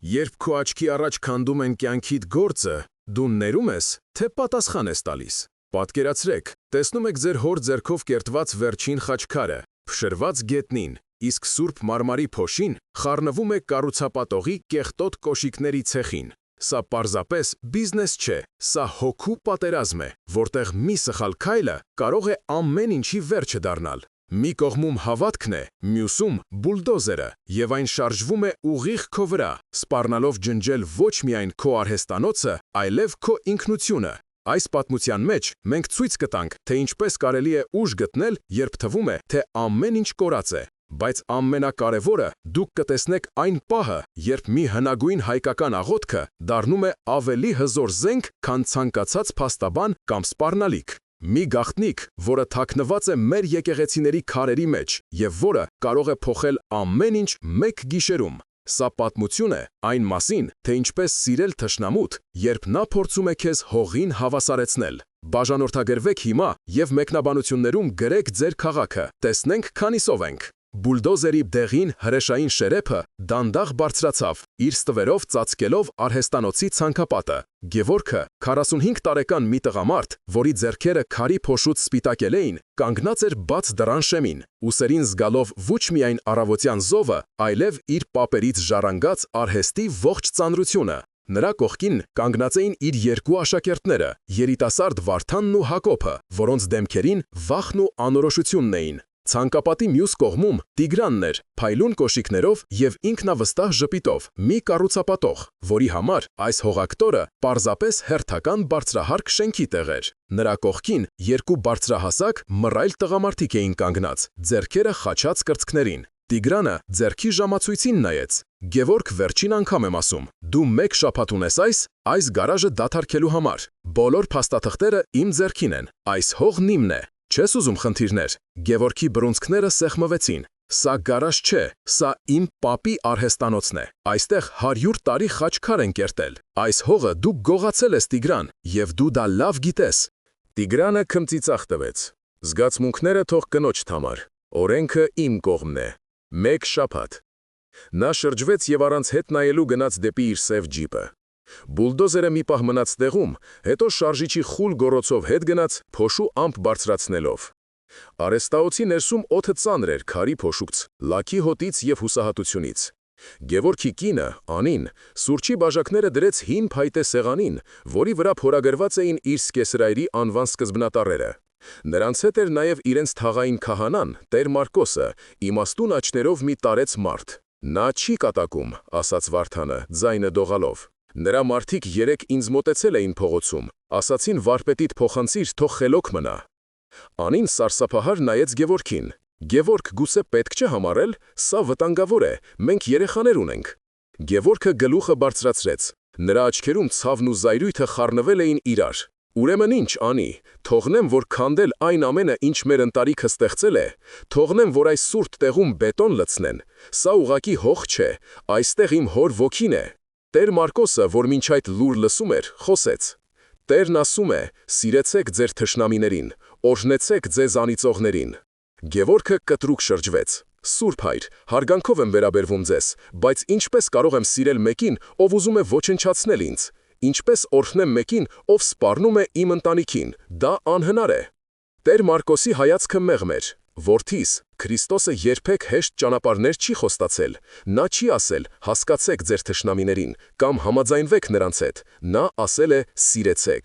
Երբ քո աչքի առաջ քանդում են կյանքիդ գործը, դու ներում ես, թե պատասխան ես տալիս։ Պատկերացրեք, տեսնում եք ձեր հոր ձեռքով կերտված վերջին խաչքարը, փշրված գետնին, իսկ Սուրբ Մարմարի փոշին խառնվում է կառուցապատողի կեղտոտ կոշիկների ցեխին։ Սա պարզապես բիզնես չէ, սա հոգու պատերազմ է, որտեղ մի սխալ քայլը կարող է ամեն ինչի վերջը դառնալ։ Մի կողմում հավատքն է, մյուսում բուլդոզերը, եւ այն շարժվում է ուղիղ քո վրա, սպառնալով ջնջել ոչ միայն քո արհեստանոցը, այլև քո ինքնությունը։ Այս պատմության մեջ մենք ցույց կտանք, թե ինչպես կարելի է ուժ գտնել, երբ թվում է, թե ամեն ինչ կորած է։ Բայց ամենակարևորը դուք կտեսնեք այն պահը, երբ մի հնագույն հայկական աղոթքը դառնում է ավելի հզոր զենք, քան ցանկացած փաստաբան կամ սպառնալիք։ Մի գաղտնիք, որը թաքնված է մեր եկեղեցիների քարերի մեջ եւ որը կարող է փոխել ամեն ինչ մեկ գիշերում։ Սա պատմություն է այն մասին, թե ինչպես սիրել թշնամուդ, երբ նա փորձում է քեզ հողին հավասարեցնել։ Բաժանորդագրվեք հիմա եւ մեկնաբանություններում գրեք ձեր քաղաքը, տեսնենք քանիսով ենք։ Բուլդոզերի դեղին հրեշային շերեփը դանդաղ բարձրացավ, իր ստվերով ծածկելով արհեստանոցի ցանկապատը։ Գևորգը, 45 տարեկան մի տղամարդ, որի ձեռքերը քարի փոշուց սպիտակել էին, կանգնած էր բաց դռան շեմին, ուսերին զգալով ոչ միայն առավոտյան զովը, այլև իր պապերից ժառանգած արհեստի ողջ ծանրությունը։ Նրա կողքին կանգնած էին իր երկու աշակերտները՝ երիտասարդ Վարդանն ու Հակոբը, որոնց դեմքերին վախն ու անորոշությունն էին։ Ցանկապատի մյուս կողմում Տիգրանն էր, փայլուն կոշիկներով եւ ինքնավստահ ժպիտով, մի կառուցապատող, որի համար այս հողակտորը պարզապես հերթական բարձրահարկ շենքի տեղ էր։ Նրա կողքին երկու բարձրահասակ մռայլ տղամարդիկ էին կանգնած, ձեռքերը խաչած կրծքներին։ Տիգրանը ձեռքի ժամացույցին նայեց։ Գևորգ, վերջին անգամ եմ ասում, դու մեկ շաբաթ ունես այս գարաժը դադարքելու համար։ Բոլոր փաստաթղթերը իմ ձեռքին են, այս հողն իմն է։ Չես ուզում խնդիրներ։ Գևորգի բռունցքները սեղմվեցին։ Սա գարաժ չէ, սա իմ պապի արհեստանոցն է։ Այստեղ 100 տարի խաչքար են կերտել։ Այս հողը դու գողացել ես, Տիգրան, եւ դու դա լավ գիտես։ Տիգրանը քմծիծաղ տվեց։ Զգացմունքները թող կնոջ համար։ Օրենքը իմ կողմն է։ Մեկ շաբաթ։ Նա շրջվեց եւ առանց հետ նայելու գնաց դեպի իր սև ջիպը։ Բուլդոզերը մի պահ մնաց տեղում, հետո շարժիչի խուլ գոռոցով հետ գնաց, փոշու ամպ բարձրացնելով։ Արհեստաոցի ներսում օդը ծանր էր քարի փոշուց, լաքի հոտից եւ հուսահատությունից։ Գևորգի կինը, Անին, սուրճի բաժակները դրեց հին փայտե սեղանին, որի վրա փորագրված էին իր սկեսրայրի անվան սկզբնատառերը։ Նրանց հետ էր նաեւ իրենց թաղային քահանան, Տեր Մարկոսը, իմաստուն աչքերով մի տարեց մարդ։ Նա չի կատակում, ասաց Վարդանը, ձայնը դողալով։ Նրա մարդիկ երեք ինձ մոտեցել էին փողոցում, ասացին վարպետիդ փոխանցիր, թող խելոք մնա։ Անին սարսափահար նայեց Գևորգին։ Գևորգ, գուցե պետք չէ համարել, սա վտանգավոր է, մենք երեխաներ ունենք։ Գևորգը գլուխը բարձրացրեց։ Նրա աչքերում ցավն ու զայրույթը խառնվել էին իրար։ Ուրեմն ինչ, Անի, թողնեմ, որ քանդել այն ամենը, ինչ մեր ընտանիքը ստեղծել է, թողնեմ, որ այս սուրբ տեղում բետոն լցնեն։ Սա ուղղակի հող չէ, այստեղ իմ հոր ոգին է։ Տեր Մարկոսը, որ մինչ այդ լուր լսում էր, խոսեց. Տերն ասում է. «Սիրեցեք ձեր թշնամիներին, օրհնեցեք ձեզ անիծողներին»։ Գևորգը կտրուկ շրջվեց. Սուրբ Հայր, հարգանքով եմ վերաբերվում ձեզ, բայց ինչպես կարող եմ սիրել մեկին, ով ուզում է ոչնչացնել ինձ։ Ինչպես օրհնեմ մեկին, ով սպառնում է իմ ընտանիքին, դա անհնար է։ Տեր Մարկոսի հայացքը մեղմ էր։ Որդիս, Քրիստոսը երբեք հեշտ ճանապարհներ չի խոստացել։ Նա չի ասել. հասկացեք ձեր թշնամիներին կամ համաձայնվեք նրանց հետ։ Նա ասել է. սիրեցեք։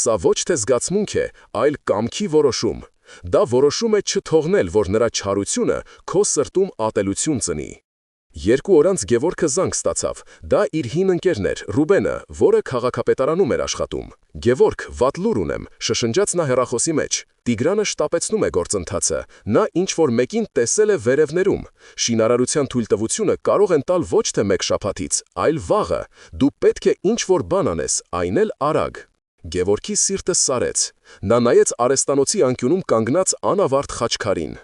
Սա ոչ թե զգացմունք է, այլ կամքի որոշում։ Դա որոշում է չթողնել, որ նրա չարությունը քո սրտում ատելություն ծնի։ Երկու օր անց Գևորգը զանգ ստացավ։ Դա իր հին ընկերն էր, Ռուբենը, որը քաղաքապետարանում էր աշխատում։ Գևորգ, վատ լուր ունեմ, շշնջաց նա հեռախոսի մեջ։ Տիգրանը շտապեցնում է գործընթացը։ Նա ինչ-որ մեկին տեսել է վերևներում։ Շինարարության թույլտվությունը կարող են տալ ոչ թե մեկ շաբաթից, այլ վաղը։ Դու պետք է ինչ-որ բան անես, այն էլ արագ։ Գևորգի սիրտը սարեց։ Նա նայեց արհեստանոցի անկյունում կանգնած անավարտ խաչքարին։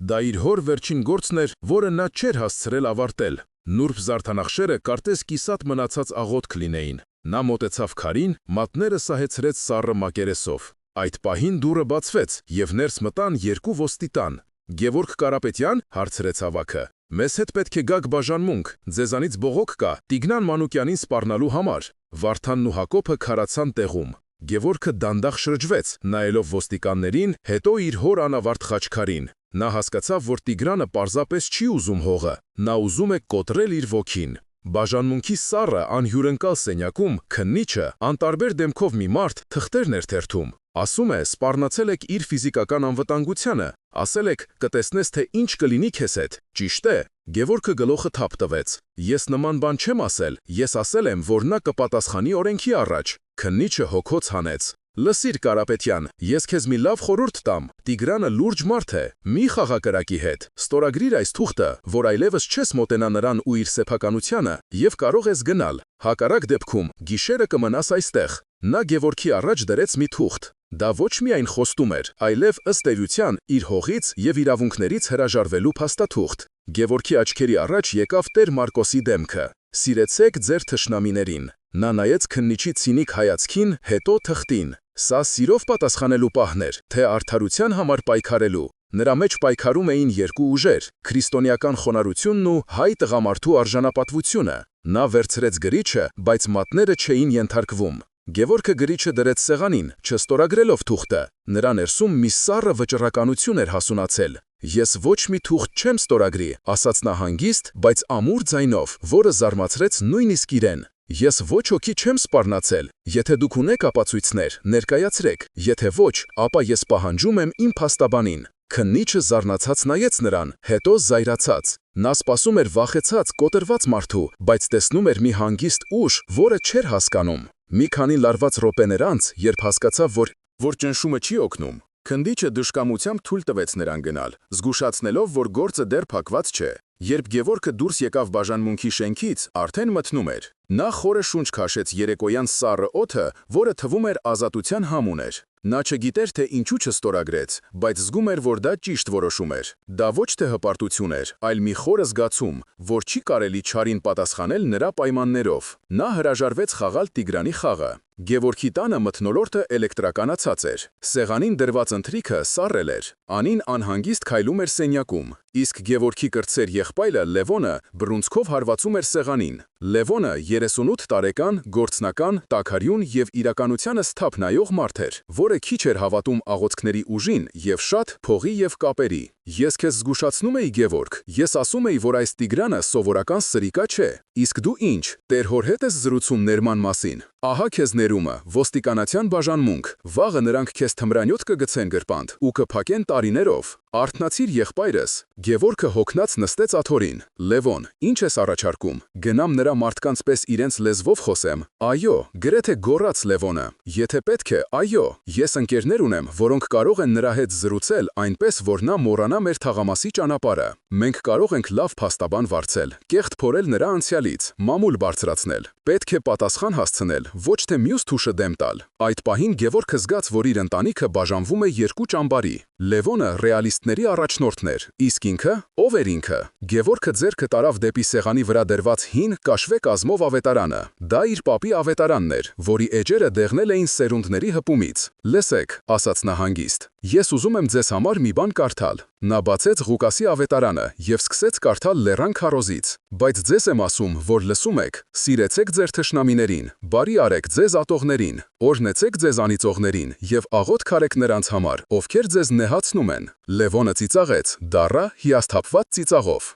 Դա իր հոր վերջին գործն էր, որը նա չէր հասցրել ավարտել։ Նուրբ զարդանախշերը կարծես կիսատ մնացած աղոթք լինեին։ Նա մոտեցավ քարին, մատները սահեցրեց սառը մակերեսով։ Այդ պահին դուռը բացվեց, եւ ներս մտան երկու ոստիտան։ Գևորգ Կարապետյան, հարցրեց ավագը։ Մեզ հետ պետք է գաք բաժանմունք, ձեզանից բողոք կա Տիգրան Մանուկյանին սպառնալու համար։ Վարդանն ու Հակոբը քարացան տեղում։ Գևորգը դանդաղ շրջվեց, նայելով ոստիկաններին, հետո իր հոր անավարտ խաչքարին։ Նա հասկացավ, որ Տիգրանը պարզապես չի ուզում հողը, նա ուզում է կոտրել իր ոգին։ Բաժանմունքի սառը անհյուրընկալ սենյակում քննիչը անտարբեր դեմքով մի մարդ թղթերն էր թերթում։ Ասում է, սպառնացել եք իր ֆիզիկական անվտանգությանը, ասել եք կտեսնես, թե ինչ կլինի քեզ հետ, ճիշտ է։ Գևորգը գլուխը թափ տվեց։ Ես նման բան չեմ ասել, ես ասել եմ, որ նա կպատասխանի օրենքի առաջ։ Քննիչը հոգոց հանեց։ Լսիր Կարապետյան, ես քեզ մի լավ խորհուրդ տամ, Տիգրանը լուրջ մարդ է, մի խաղակրակի հետ, ստորագրիր այս թուղթը, որ այլևս չես մոտենա նրան ու իր սեփականությանը և կարող ես գնալ, հակառակ դեպքում գիշերը կմնաս այստեղ։ Նա Գևորգի առաջ դրեց մի թուղթ։ Դա ոչ միայն խոստում էր, այլև ըստ էության իր հողից և իրավունքներից հրաժարվելու փաստաթուղթ։ Գևորգի աչքերի առաջ եկավ Տեր Մարկոսի դեմքը։ Սիրեցեք ձեր թշնամիներին։ Նա նայեց քննիչի ցինիկ հայացքին, հետո թղթին։ Սա սիրով պատասխանելու պահն էր, թե արդարության համար պայքարելու։ Նրա մեջ պայքարում էին երկու ուժեր՝ քրիստոնեական խոնարհությունն ու հայ տղամարդու արժանապատվությունը։ Նա վերցրեց գրիչը, բայց մատները չէին ենթարկվում։ Գևորգը գրիչը դրեց սեղանին, չստորագրելով թուղթը։ Նրա ներսում մի սառը վճռականություն էր հասունացել։ Ես ոչ մի թուղթ չեմ ստորագրի, ասաց նա հանգիստ, բայց ամուր ձայնով, որը զարմացրեց նույնիսկ իրեն։ Ես ոչ ոքի չեմ սպառնացել։ Եթե դուք ունեք ապացույցներ, ներկայացրեք, եթե ոչ, ապա ես պահանջում եմ իմ փաստաբանին։ Քննիչը զարնացած նայեց նրան, հետո զայրացած։ Նա սպասում էր վախեցած, կոտրված մարդու, բայց տեսնում էր մի հանգիստ ուժ, որը չէր հասկանում։ Մի քանի լարված րոպեներ անց, երբ հասկացավ, որ ճնշումը չի օգնում, քննիչը դժկամությամբ թույլ տվեց նրան գնալ, զգուշացնելով, որ գործը դեռ փակված չէ։ Երբ Գևորգը դուրս եկավ բաժանմունքի շենքից, արդեն մթնում էր։ Նա խորը շունչ քաշեց երեկոյան սառը օդը, որը թվում էր ազատության համուն էր։ Նա չգիտեր, թե ինչու չստորագրեց, բայց զգում էր, որ դա ճիշտ որոշում էր։ Դա ոչ թե հպարտություն էր, այլ մի խորը զգացում, որ չի կարելի չարին պատասխանել նրա պայմաններով։ Նա հրաժարվեց խաղալ Տիգրանի խաղը։ Գևորգի տանը մթնոլորտը էլեկտրականացած էր։ Սեղանին դրված ընթրիքը սառել էր։ Անին անհանգիստ քայլում էր սենյակում, իսկ Գևորգի կրտսեր եղբայրը Լևոնը բռունցքով հարվածում էր սեղանին։ Լևոնը 38 տարեկան, գործնական, տաքարյուն և իրականությանը սթափ նայող մարդ էր, որը քիչ էր հավատում աղոթքների ուժին և շատ փողի և կապերի։ Ես քեզ զգուշացնում էի, Գևորգ, ես ասում էի, որ այս Տիգրանը սովորական սրիկա չէ, իսկ դու ինչ, տեր հոր հետ ես զրուցում ներման մասին։ Ահա քեզ ներումը, ոստիկանության բաժանմունք, վաղը նրանք քեզ թմրանյոթ կգցեն գրպանդ ու կփակեն տարիներով։ Արթնացիր եղբայրս։ Գևորգը հոգնած նստեց աթոռին։ Լևոն, ինչ ես առաջարկում։ Գնամ նրա մարդկանց պես իրենց լեզվով խոսեմ։ Այո, գրեթե գոռաց Լևոնը։ Եթե պետք է, այո, ես ընկերներ ունեմ, որոնք կարող են նրա հետ զրուցել այնպես, որ նա մոռանա մեր թաղամասի ճանապարհը։ Մենք կարող ենք լավ փաստաբան վարձել, կեղտ փորել նրա անցյալից, մամուլ բարձրացնել։ Պետք է պատասխան հասցնել, ոչ թե մյուս թուշը դեմ տալ։ Այդ պահին Գևորգը զգաց, որ իր ընտանիքը բաժանվում է երկու ճամբարի։ Լևոնը ռեալիստների առաջնորդն էր, իսկ ինքը ով էր ինքը։ Գևորգը ձեռքը տարավ դեպի սեղանի վրա դրված հին կաշվե կազմով ավետարանը։ Դա իր պապի ավետարանն էր, որի էջերը դեղնել էին սերունդների հպումից։ Լսեք, ասաց նա հանգիստ, ես ուզում եմ ձեզ համար մի բան կարդալ։ Նա բացեց Ղուկասի ավետարանը և սկսեց կարդալ լեռան քարոզից։ Բայց ձեզ եմ ասում, որ լսում եք, սիրեցեք ձեր թշնամիներին, բարի արեք ձեզ ատողներին, օրհնեցեք ձեզ անիծողներին և աղոթք արեք նրանց համար, ովքեր ձեզ նեհացնում են։ Լևոնը ծիծաղեց, դառա հիասթափված ծիծաղով։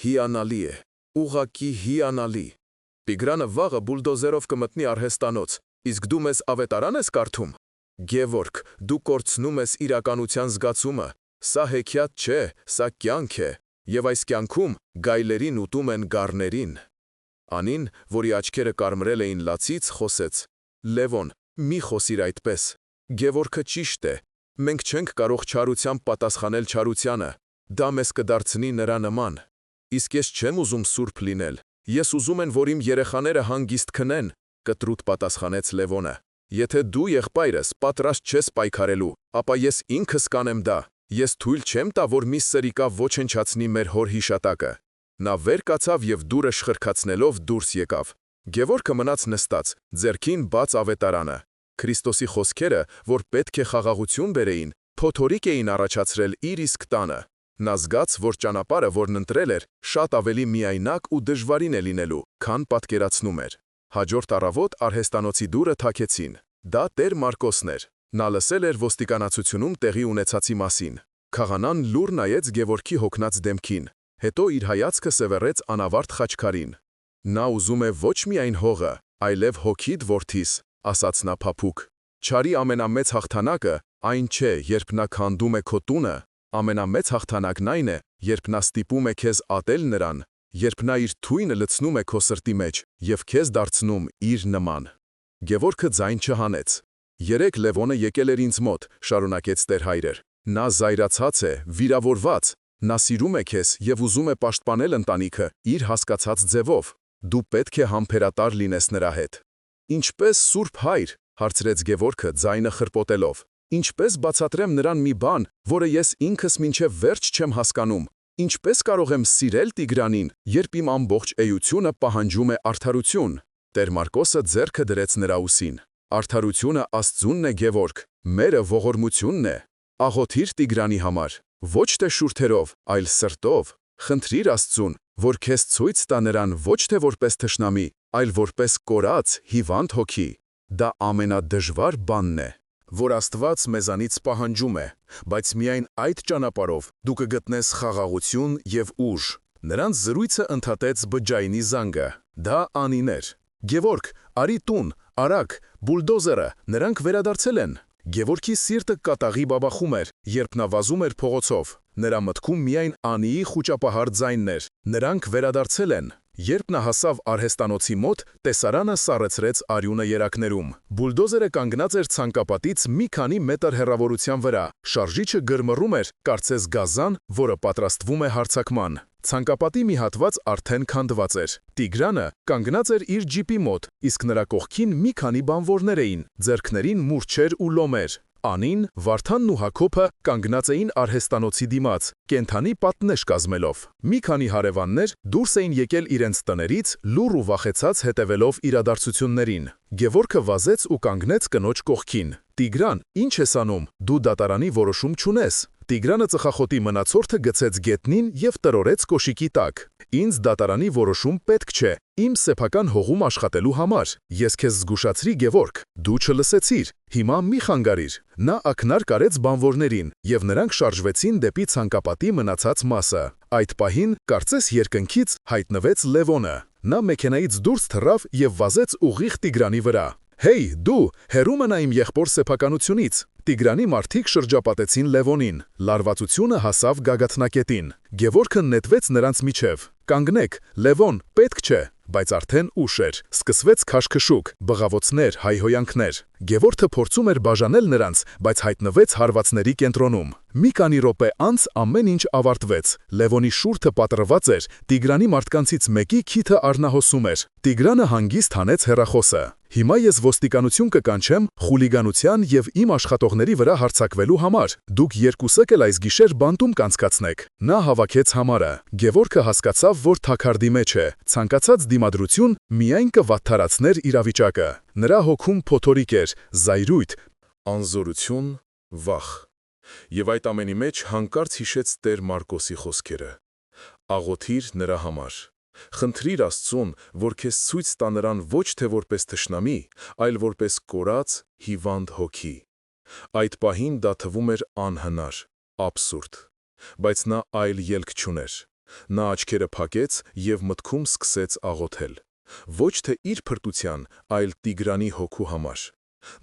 Հիանալի է, ուղղակի հիանալի։ Տիգրանը վաղը բուլդոզերով կմտնի արհեստանոց, իսկ դու մեզ ավետարան ես կարդում։ Գևորգ, դու կորցնում ես իրականության զգացումը։ Սա հեքիաթ չէ, սա կյանք է, և այս կյանքում գայլերին ուտում են գառներին։ Անին, որի աչքերը կարմրել էին լացից, խոսեց. Լևոն, մի խոսիր այդպես։ Գևորգը ճիշտ է։ Մենք չենք կարող չարությամբ պատասխանել չարությանը։ Դա մեզ կդարձնի նրա նման։ Իսկ ես չեմ ուզում սուրբ լինել։ Ես ուզում եմ, որ իմ երեխաները հանգիստ քնեն, կտրուտ պատասխանեց Լևոնը։ Եթե դու եղբայրս պատրաստ չես պայքարելու, ապա ես ինքս կանեմ դա։ Ես թույլ չեմ տա, որ մի սրիկա ոչնչացնի մեր հոր հիշատակը։ Նա վեր կացավ և դուրը շխրքացնելով դուրս եկավ։ Գևորգը մնաց նստած, ձեռքին բաց ավետարանը։ Քրիստոսի խոսքերը, որ պետք է խաղաղություն բերեին, փոթորիկ էին առաջացրել իր իսկ տանը։ Նա զգաց, որ ճանապարհը, որն ընտրել էր, շատ ավելի միայնակ ու դժվարին է լինելու, քան պատկերացնում էր։ Հաջորդ առավոտ արհեստանոցի դուռը թակեցին։ Դա Տեր Մարկոսն էր։ Նա լսել էր ոստիկանացությունում տեղի ունեցածի մասին։ Քահանան լուռ նայեց Գևորգի հոգնած դեմքին, հետո իր հայացքը սևեռեց անավարտ խաչքարին։ Նա ուզում է ոչ միայն հողը, այլև հոգիդ որդիս, ասաց նա փափուկ։ Չարի ամենամեծ հաղթանակը այն չէ, երբ նա քանդում է քո տունը, ամենամեծ հաղթանակն այն է, երբ նա ստիպում է քեզ ատել նրան, երբ նա իր թույնը լցնում է քո սրտի մեջ և քեզ դարձնում իր նման։ Գևորգը ձայն չհանեց։ Երեկ Լևոնը եկել էր ինձ մոտ, շարունակեց Տեր Հայրեր։ Նա զայրացած է, վիրավորված, նա սիրում է քեզ և ուզում է պաշտպանել ընտանիքը իր հասկացած ձևով։ Դու պետք է համբերատար լինես նրա հետ։ Ինչպես Սուրբ Հայր, հարցրեց Գևորգը ձայնը խրպոտելով, ինչպես բացատրեմ նրան մի բան, որը ես ինքս մինչև վերջ չեմ հասկանում, ինչպես կարող եմ սիրել Տիգրանին, երբ իմ ամբողջ էությունը պահանջում է արդարություն։ Տեր Մարկոսը ձեռքը դրեց նրա ուսին։ Արդարությունը Աստծունն է, Գևորգ, մերը ողորմությունն է։ Աղոթիր Տիգրանի համար, ոչ թե շուրթերով, այլ սրտով։ Խնդրիր Աստծուն, որ քեզ ցույց տա նրան ոչ թե որպես թշնամի, այլ որպես կորած, հիվանդ հոգի։ Դա ամենադժվար բանն է, որ Աստված մեզանից պահանջում է, բայց միայն այդ ճանապարհով դու կգտնես խաղաղություն և ուժ։ Նրանց զրույցը ընդհատեց բջջայինի զանգը։ Դա Անին էր։ Գևորգ, արի տուն, արագ, բուլդոզերը, նրանք վերադարձել են։ Գևորգի սիրտը կատաղի բաբախում էր, երբ նա վազում էր փողոցով։ Նրա մտքում միայն Անիի խուճապահար ձայնն էր։ Նրանք վերադարձել են։ Երբ նա հասավ արհեստանոցի մոտ, տեսարանը սառեցրեց արյունը երակներում։ Բուլդոզերը կանգնած էր ցանկապատից մի քանի մետր հեռավորության վրա։ Շարժիչը գրմռում էր, կարծես գազան, որը պատրաստվում է հարձակման։ Ցանկապատի մի հատված արդեն քանդված էր։ Տիգրանը կանգնած էր իր ջիպի մոտ, իսկ նրա կողքին մի քանի բանվորներ էին, ձեռքներին մուրճեր ու լոմեր։ Անին, Վարդանն ու Հակոբը կանգնած էին արհեստանոցի դիմաց, կենթանի պատնեշ կազմելով։ Մի քանի հարևաններ դուրս էին եկել իրենց տներից, լուռ ու վախեցած հետևելով իրադարձություններին։ Գևորգը վազեց ու կանգնեց կնոջ կողքին։ Տիգրան, ի՞նչ ես անում, դու դատարանի որոշում չունես։ Տիգրանը ծխախոտի մնացորդը գցեց գետնին և տրորեց կոշիկի տակ։ Ինձ դատարանի որոշում պետք չէ, իմ սեփական հողում աշխատելու համար։ Ես քեզ զգուշացրի, Գևորգ, դու չլսեցիր, հիմա մի խանգարիր։ Նա ակնարկ արեց բանվորներին, և նրանք շարժվեցին դեպի ցանկապատի մնացած մասը։ Այդ պահին, կարծես երկնքից, հայտնվեց Լևոնը։ Նա մեքենայից դուրս թռավ և վազեց ուղիղ Տիգրանի վրա։ Հեյ, դու, հեռու մնա իմ եղբոր սեփականությունից։ Տիգրանի մարդիկ շրջապատեցին Լևոնին։ Լարվածությունը հասավ գագաթնակետին։ Գևորգը նետվեց նրանց միջև։ Կանգնեք, Լևոն, պետք չէ։ Բայց արդեն ուշ էր։ Սկսվեց քաշքշուկ, բղավոցներ, հայհոյանքներ։ Գևորգը փորձում էր բաժանել նրանց, բայց հայտնվեց հարվածների կենտրոնում։ Մի քանի րոպե անց ամեն ինչ ավարտվեց։ Լևոնի շուրթը պատռված էր, Տիգրանի մարդկանցից մեկի քիթը առնահոսում էր։ Տիգրանը հանգիստ հանեց հեռախոսը։ Հիմա ես ոստիկանություն կկանչեմ խուլիգանության և իմ աշխատողների վրա հարձակվելու համար։ Դուք երկուսեք էլ այս գիշեր բանտում կանցկացնեք։ Նա հավաքեց համարը։ Գևորգը հասկացավ, որ թաքարդի մեջ է։ Ցանկացած դիմադրություն միայն կվատթարացներ իրավիճակը։ Նրա հոգում փոթորիկ էր, զայրույթ, անզորություն, վախ։ Եվ այդ ամենի մեջ հանկարծ հիշեց Տեր Մարկոսի խոսքերը. «Աղոթիր նրա համար»։ Խնդրիր Աստծուն, որ քեզ ցույց տա նրան ոչ թե որպես թշնամի, այլ որպես կորած, հիվանդ հոգի։ Այդ պահին դա թվում էր անհնար, աբսուրդ։ Բայց նա այլ ելք չուներ։ Նա աչքերը փակեց և մտքում սկսեց աղոթել։ Ոչ թե իր փրտության, այլ Տիգրանի հոգու համար։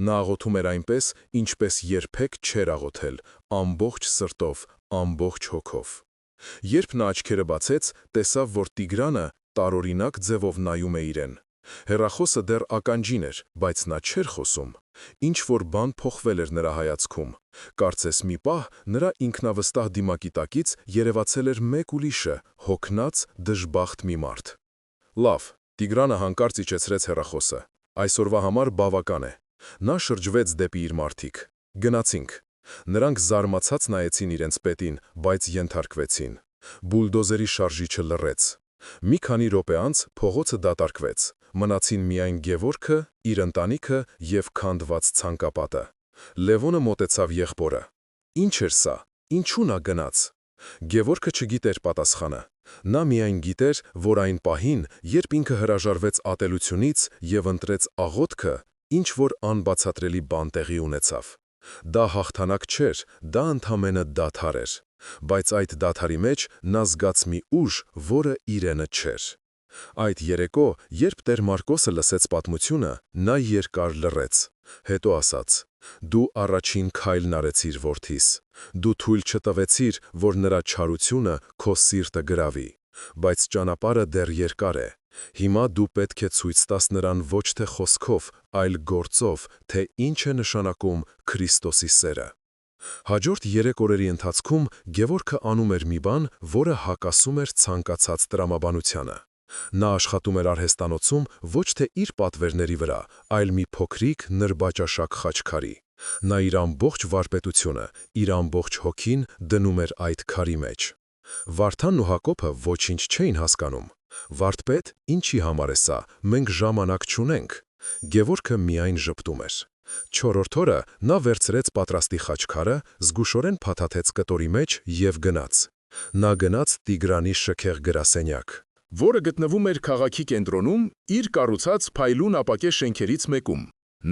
Նա աղոթում էր այնպես, ինչպես երբեք չէր աղոթել, ամբողջ սրտով, ամբողջ հոգով։ Երբ նա աչքերը բացեց, տեսավ, որ Տիգրանը տարօրինակ ձևով նայում է իրեն։ Հեռախոսը դեռ ականջին էր, բայց նա չէր խոսում։ Ինչ-որ բան փոխվել էր նրա հայացքում։ Կարծես մի պահ նրա ինքնավստահ դիմակի տակից երևացել էր մեկ ուրիշը, հոգնած, դժբախտ մի մարդ։ Լավ, Տիգրանը հանկարծ իջեցրեց հեռախոսը։ Այսօրվա համար բավական է։ Նա շրջվեց դեպի իր մարդիկ։ Գնացինք։ Նրանք զարմացած նայեցին իրենց պետին, բայց ենթարկվեցին։ Բուլդոզերի շարժիչը լռեց։ Մի քանի րոպե անց փողոցը դատարկվեց։ Մնացին միայն Գևորգը, իր ընտանիքը և քանդված ցանկապատը։ Լևոնը մոտեցավ եղբորը։ Ինչ էր սա, ինչու նա գնաց։ Գևորգը չգիտեր պատասխանը։ Նա միայն գիտեր, որ այն պահին, երբ ինքը հրաժարվեց ատելությունից և ընտրեց աղոթքը, ինչ-որ անբացատրելի բան տեղի ունեցավ։ Դա հաղթանակ չէր, դա ընդամենը դադար էր, բայց այդ դադարի մեջ նա զգաց մի ուժ, որը իրենը չէր։ Այդ երեկո, երբ Տեր Մարկոսը լսեց պատմությունը, նա երկար լռեց, հետո ասաց. «Դու առաջին քայլն արեցիր որդիս, դու թույլ չտվեցիր, որ նրա չարությունը քո սիրտը գրավի, բայց ճանապարհը դեռ երկար է, հիմա դու պետք է ցույց տաս նրան ոչ թե խոսքով, այլ գործով, թե ինչ է նշանակում Քրիստոսի սերը»։ Հաջորդ 3 օրերի ընթացքում Գևորգը անում էր մի բան, որը հակասում էր ցանկացած տրամաբանությանը։ Նա աշխատում էր արհեստանոցում ոչ թե իր պատվերների վրա, այլ մի փոքրիկ նրբաճաշակ խաչքարի։ Նա իր ամբողջ վարպետությունը, իր ամբողջ հոգին դնում էր այդ քարի մեջ։ Վարդանն ու Հակոբը ոչինչ չէին հասկանում։ «Վարդպետ, ինչի համար է սա, մենք ժամանակ չունենք»։ Գևորգը միայն ժպտում էր։ 4-րդ օրը նա վերցրեց պատրաստի խաչքարը, զգուշորեն փաթաթեց կտորի մեջ և գնաց։ Նա գնաց Տիգրանի շքեղ գրասենյակ, որը գտնվում էր քաղաքի կենտրոնում, իր կառուցած փայլուն ապակե շենքերից մեկում։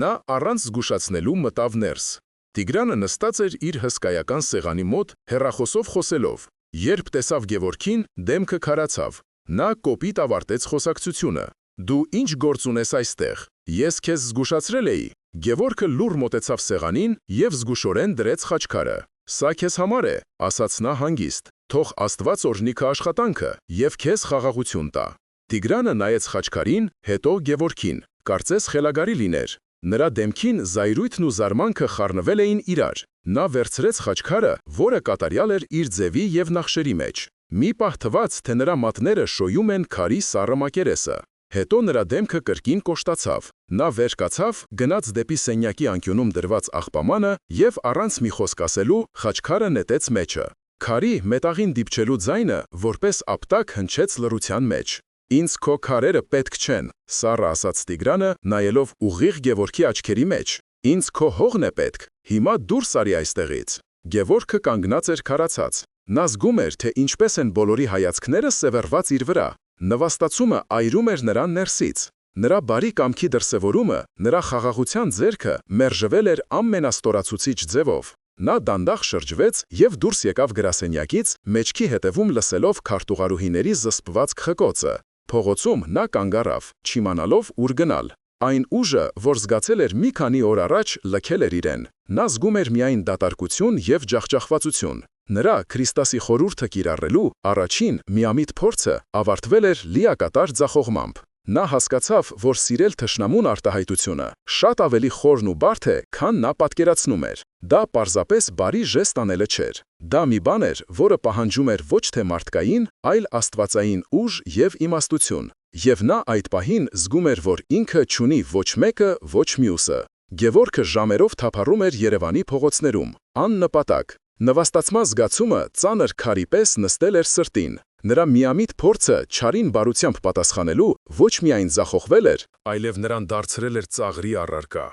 Նա առանց զգուշացնելու մտավ ներս։ Տիգրանը նստած էր իր հսկայական սեղանի մոտ, հեռախոսով խոսելով։ Երբ տեսավ Գևորգին, դեմքը քարացավ։ Նա կոպիտ ավարտեց խոսակցությունը. «Դու ինչ գործ ունես այստեղ։ Ես քեզ զգուշացրել էի»։ Գևորգը լուռ մոտեցավ սեղանին և զգուշորեն դրեց խաչքարը։ «Սա քեզ համար է», ասաց նա հանգիստ։ «Թող Աստված օրհնի քո աշխատանքը և քեզ խաղաղություն տա»։ Տիգրանը նայեց խաչքարին, հետո Գևորգին, կարծես խելագարի լիներ։ Նրա դեմքին զայրույթն ու զարմանքը խառնվել էին իրար։ Նա վերցրեց խաչքարը, որը կատարյալ էր իր ձևի և նախշերի մեջ։ Մի պահ թվաց, թե նրա մատները շոյում են քարի սառը մակերեսը։ Հետո նրա դեմքը կրկին կոշտացավ։ Նա վեր կացավ, գնաց դեպի սենյակի անկյունում դրված աղբամանը և առանց մի խոսք ասելու խաչքարը նետեց մեջը։ Քարի մետաղին դիպչելու ձայնը որպես ապտակ հնչեց լռության մեջ։ «Ինձ քո քարերը պետք չեն», սառը ասաց Տիգրանը, նայելով ուղիղ Գևորգի աչքերի մեջ։ «Ինձ քո հողն է պետք, հիմա դուրս արի այստեղից»։ Գևորգը կանգնած էր քարացած։ Նա զգում էր, թե ինչպես են բոլորի հայացքները սևեռված իր վրա։ Նվաստացումը այրում էր նրան ներսից։ Նրա բարի կամքի դրսևորումը, նրա խաղաղության ձեռքը մերժվել էր ամենաստորացուցիչ ձևով։ Նա դանդաղ շրջվեց և դուրս եկավ գրասենյակից, մեջքի հետևում լսելով քարտուղարուհիների զսպված խկոցը։ Փողոցում նա կանգ առավ, չիմանալով ուր գնալ։ Այն ուժը, որ զգացել էր մի քանի օր առաջ, լքել էր իրեն։ Նա զգում էր միայն դատարկություն և ջախջախվածություն։ Նրա Քրիստոսի խորհուրդը կիրառելու առաջին միամիտ փորձը ավարտվել էր լիակատար ձախողմամբ։ Նա հասկացավ, որ սիրել թշնամուն արտահայտությունը շատ ավելի խորն ու բարդ է, քան նա պատկերացնում էր։ Դա պարզապես բարի ժեստ անելը չէր։ Դա մի բան էր, որը պահանջում էր ոչ թե մարդկային, այլ աստվածային ուժ և իմաստություն։ Եվ նա այդ պահին զգում էր, որ ինքը չունի ոչ մեկը, ոչ մյուսը։ Գևորգը ժամերով թափառում էր Երևանի փողոցներում, աննպատակ։ Նվաստացման զգացումը ծանր քարի պես նստել էր սրտին։ Նրա միամիտ փորձը չարին բարությամբ պատասխանելու ոչ միայն ձախողվել էր, այլև նրան դարձրել էր ծաղրի առարկա։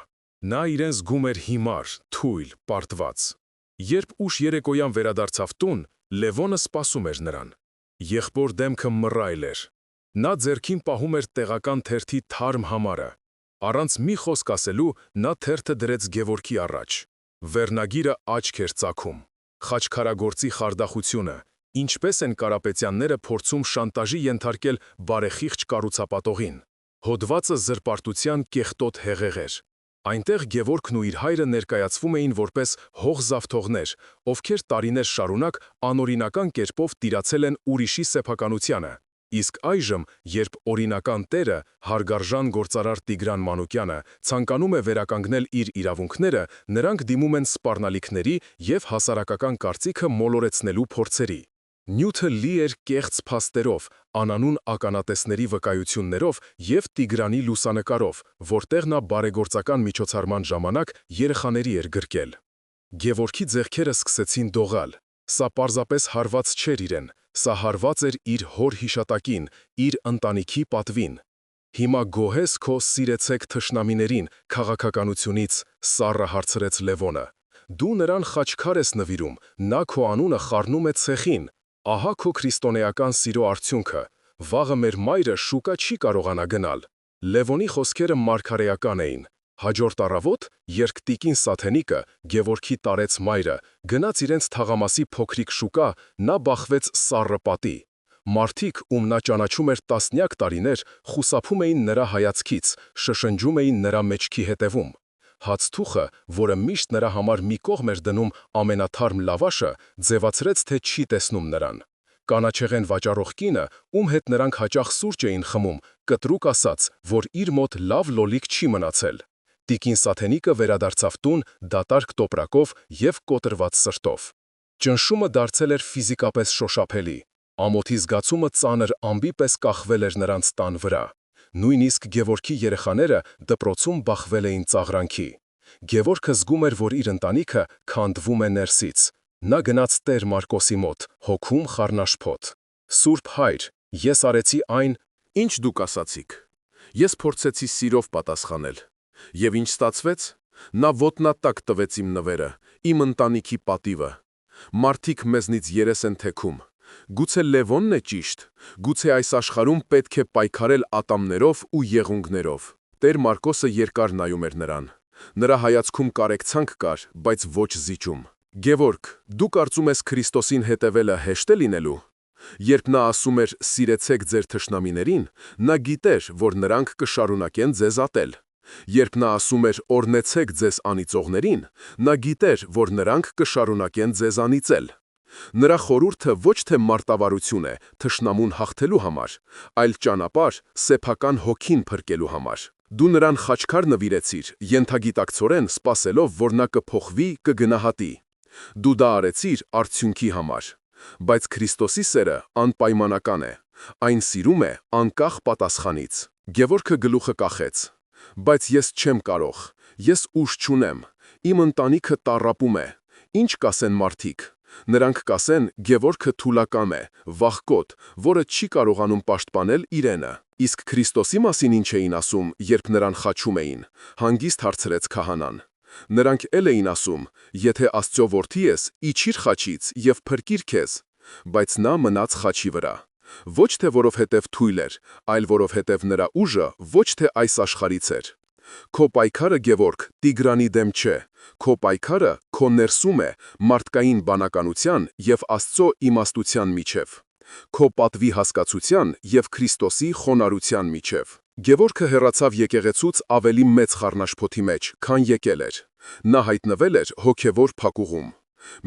Նա իրեն զգում էր հիմար, թույլ, պարտված։ Երբ ուշ երեկոյան վերադարձավ տուն, Լևոնը սպասում էր նրան։ Եղբոր դեմքը մռայլ էր։ Նա ձեռքին պահում էր տեղական թերթի թարմ համարը։ Առանց մի խոսք ասելու նա թերթը դրեց Գևորգի առաջ։ Վերնագիրը աչք էր ծագում։ Խաչքարագործի խարդախությունը, ինչպես են Կարապետյանները փորձում շանտաժի ենթարկել բարեխիղճ կառուցապատողին։ Հոդվածը զրպարտության կեղտոտ հեղեղ էր։ Այնտեղ Գևորգն ու իր հայրը ներկայացվում էին որպես հող-զավթողներ, ովքեր տարիներ շարունակ անօրինական կերպով տիրացել են ուրիշի սեփականությանը։ Իսկ այժմ, երբ օրինական տերը, հարգարժան գործարար Տիգրան Մանուկյանը, ցանկանում է վերականգնել իր իրավունքները, նրանք դիմում են սպառնալիքների և հասարակական կարծիքը մոլորեցնելու փորձերի։ Նյութը լի էր կեղծ փաստերով, անանուն ականատեսների վկայություններով և Տիգրանի լուսանկարով, որտեղ նա բարեգործական միջոցառման ժամանակ երեխաների էր գրկել։ Գևորգի ձեռքերը սկսեցին դողալ։ Սա պարզապես հարված չէր իրեն, սա հարված էր իր հոր հիշատակին, իր ընտանիքի պատվին։ «Հիմա գոհես քո սիրեցեք թշնամիներին քաղաքականությունից», սառը հարցրեց Լևոնը։ Դու նրան խաչքար ես նվիրում, նա քո անունը խառնում է ցեխին։ Ահա քո քրիստոնեական սիրո արդյունքը։ Վաղը մեր մայրը շուկա չի կարողանա գնալ։ Լևոնի խոսքերը մարգարեական էին։ Հաջորդ առավոտ, երբ տիկին Սաթենիկը, Գևորգի տարեց մայրը, գնաց իրենց թաղամասի փոքրիկ շուկա, նա բախվեց սառը պատի։ Մարդիկ, ում նա ճանաչում էր տասնյակ տարիներ, խուսափում էին նրա հայացքից, շշնջում էին նրա մեջքի հետևում։ Հացթուխը, որը միշտ նրա համար մի կողմ էր դնում ամենաթարմ լավաշը, ձևացրեց, թե չի տեսնում նրան։ Կանաչեղեն վաճառող կինը, ում հետ նրանք հաճախ սուրճ էին խմում, կտրուկ ասաց, որ իր մոտ լավ լոլիկ չի մնացել։ Տիկին Սաթենիկը վերադարձավ տուն դատարկ տոպրակով և կոտրված սրտով։ Ճնշումը դարձել էր ֆիզիկապես շոշափելի։ Ամոթի զգացումը ծանր ամբի պես կախվել էր նրանց տան վրա։ Նույնիսկ Գևորգի երեխաները դպրոցում բախվել էին ծաղրանքի։ Գևորգը զգում էր, որ իր ընտանիքը քանդվում է ներսից։ Նա գնաց Տեր Մարկոսի մոտ, հոգում խառնաշփոթ. «Սուրբ Հայր, ես արեցի այն, Ինչ դուք ասացիք։ Ես փորձեցի սիրով պատասխանել։ Եվ ինչ ստացվեց։ Նա ոտնատակ տվեց իմ նվերը, իմ ընտանիքի պատիվը։ Մարդիկ մեզնից երես են թեքում։ Գուցե Լևոնն է ճիշտ։ Գուցե այս աշխարհում պետք է պայքարել ատամներով ու եղունգներով։ Տեր Մարկոսը երկար նայում էր նրան։ Նրա հայացքում կարեկցանք կար, բայց ոչ զիջում։ Գևորգ, դու կարծում ես Քրիստոսին հետևելը հեշտ է լինելու։ Երբ նա ասում էր «Սիրեցեք ձեր թշնամիներին», նա գիտեր, որ նրանք կշարունակեն ձեզ ատել։ Երբ նա ասում էր «Օրհնեցեք ձեզ անիծողներին», նա գիտեր, որ նրանք կշարունակեն ձեզ անիծել։ Նրա խորհուրդը ոչ թե մարտավարություն է թշնամուն հաղթելու համար, այլ ճանապարհ սեփական հոգին փրկելու համար։ Դու նրան խաչքար նվիրեցիր, ենթագիտակցորեն սպասելով, որ նա կփոխվի, կգնահատի։ Դու դա արեցիր արդյունքի համար։ Բայց Քրիստոսի սերը անպայմանական է։ Այն սիրում է անկախ պատասխանից։ Գևորգը գլուխը կախեց։ Բայց ես չեմ կարող։ Ես ուժ չունեմ։ Իմ ընտանիքը տառապում է։ Ինչ կասեն մարդիկ։ Նրանք կասեն Գևորգը թուլակամ է, վախկոտ, որը չի կարողանում պաշտպանել իրենը։ Իսկ Քրիստոսի մասին ինչ էին ասում, երբ նրան խաչում էին, հանգիստ հարցրեց քահանան։ Նրանք էլ էին ասում. «Եթե Աստծո որդի ես, իջիր խաչից և փրկիր քեզ»։ Բայց նա մնաց խաչի վրա։ Ոչ թե որովհետև թույլ էր, այլ որովհետև նրա ուժը ոչ թե այս աշխարհից էր։ Քո պայքարը, Գևորգ, Տիգրանի դեմ չէ։ Քո պայքարը քո ներսում է, մարդկային բանականության և Աստծո իմաստության միջև։ Քո պատվի հասկացության և Քրիստոսի խոնարհության միջև։ Գևորգը հեռացավ եկեղեցուց ավելի մեծ խառնաշփոթի մեջ, քան եկել էր։ Նա հայտնվել էր հոգևոր փակուղում։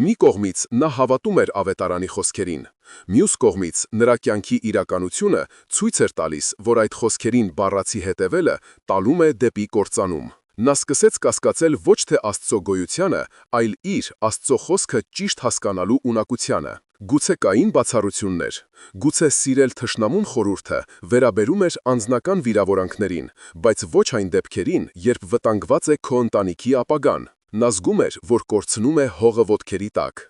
Մի կողմից նա հավատում էր ավետարանի խոսքերին, մյուս կողմից նրա կյանքի իրականությունը ցույց էր տալիս, որ այդ խոսքերին բառացի հետևելը տալում է դեպի կործանում։ Նա սկսեց կասկածել ոչ թե Աստծո գոյությանը, այլ իր Աստծո խոսքը ճիշտ հասկանալու ունակությանը։ Գուցե կային բացառություններ։ Գուցե սիրել թշնամուն խորհուրդը վերաբերում էր անձնական վիրավորանքներին, բայց ոչ այն դեպքերին, երբ վտանգված է քո ընտանիքի ապագան։ Նա զգում էր, որ կորցնում է հողը ոտքերի տակ։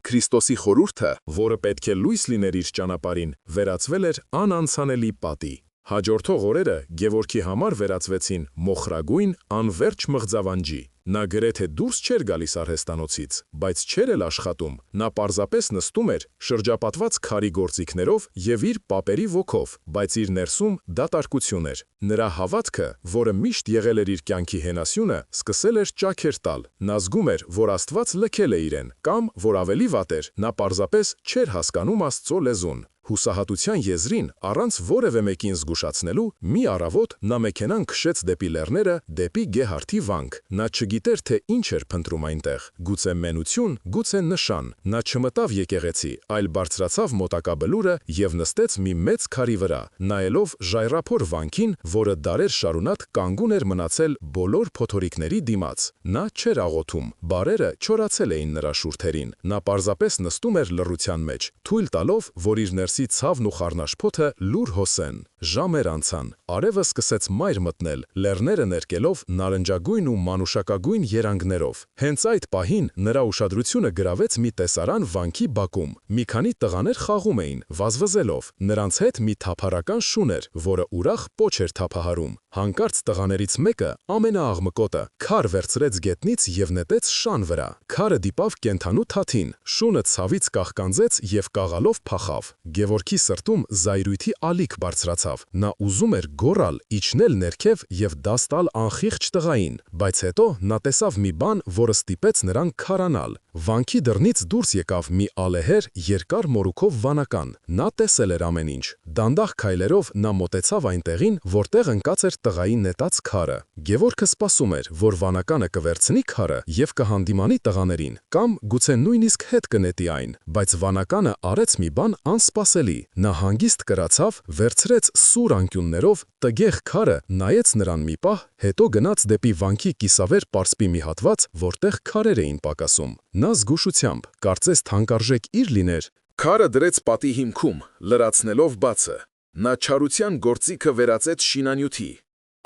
Քրիստոսի խորհուրդը, որը պետք է լույս լիներ իր ճանապարհին, վերածվել էր անանցանելի պատի։ Հաջորդող օրերը Գևորգի համար վերածվեցին մոխրագույն, անվերջ մղձավանջի։ Նա գրեթե դուրս չէր գալիս արհեստանոցից, բայց չէր էլ աշխատում։ Նա պարզապես նստում էր, շրջապատված քարի գործիքներով և իր պապերի ոգով, բայց իր ներսում դատարկություն էր։ Նրա հավատքը, որը միշտ եղել էր իր կյանքի հենասյունը, սկսել էր ճաքեր տալ։ Նա զգում էր, որ Աստված լքել է իրեն, կամ, որ ավելի վատ էր, նա պարզապես չէր հասկանում Աստծո լեզուն։ Հուսահատության եզրին, առանց որևէ մեկին զգուշացնելու, մի առավոտ նա մեքենան քշեց դեպի լեռները, դեպի Գեհարդի վանք։ Նա չգիտեր, թե ինչ էր փնտրում այնտեղ, գուցե մենություն, գուցե նշան։ Նա չմտավ եկեղեցի, այլ բարձրացավ մոտակա բլուրը և նստեց մի մեծ քարի վրա, նայելով ժայռափոր վանքին, որը դարեր շարունակ կանգուն էր մնացել բոլոր փոթորիկների դիմաց։ Նա չէր աղոթում, բառերը չորացել էին նրա շուրթերին։ Նա պարզապես նստում էր լռության մեջ, թույլ տալով, որ իր ներսի ցավն ու խառնաշփոթը լուր հոսեն։ Ժամեր անցան, արևը սկսեց մայր մտնել, լեռները ներկելով նարնջագույն ու մանուշակագույն երանգներով։ Հենց այդ պահին նրա ուշադրությունը գրավեց մի տեսարան վանքի բակում։ Մի քանի տղաներ խաղում էին, վազվզելով։ Նրանց հետ մի թափառական շուն էր, որը ուրախ պոչ էր թափահարում։ Հանկարծ տղաներից մեկը, ամենաաղմկոտը, քար վերցրեց գետնից եւ նետեց շան վրա։ Քարը դիպավ կենդանու թաթին, շունը ցավից կաղկանձեց եւ կաղալով փախավ։ Գևորգի սրտում զայրույթի ալիք բարձրացավ։ Նա ուզում էր գոռալ, իջնել ներքև եւ դաս տալ անխիղճ տղային, բայց հետո նա տեսավ մի բան, որը ստիպեց նրան քարանալ։ Վանքի դռնից դուրս եկավ մի ալեհեր երկար մորուքով վանական։ Նա տեսել էր ամեն ինչ։ Դանդաղ քայլերով նա մոտեցավ այնտեղին, որտեղ ընկած էր տղայի նետած քարը։ Գևորգը սպասում էր, որ վանականը կվերցնի քարը եւ կհանդիմանի տղաներին, կամ գուցե նույնիսկ հետ կնետի այն, բայց վանականը արեց մի բան անսպասելի։ Նա հանգիստ կրացավ, վերցրեց սուր անկյուններով տգեղ քարը, նայեց նրան մի պահ, հետո գնաց դեպի վանքի կիսավեր պարսպի մի հատված, որտեղ քարեր էին պակասում։ Նա զգուշությամբ, կարծես թանկարժեք իր լիներ, Քարը դրեց պատի հիմքում, լրացնելով բացը։ Նա չարության գործիքը վերածեց շինանյութի։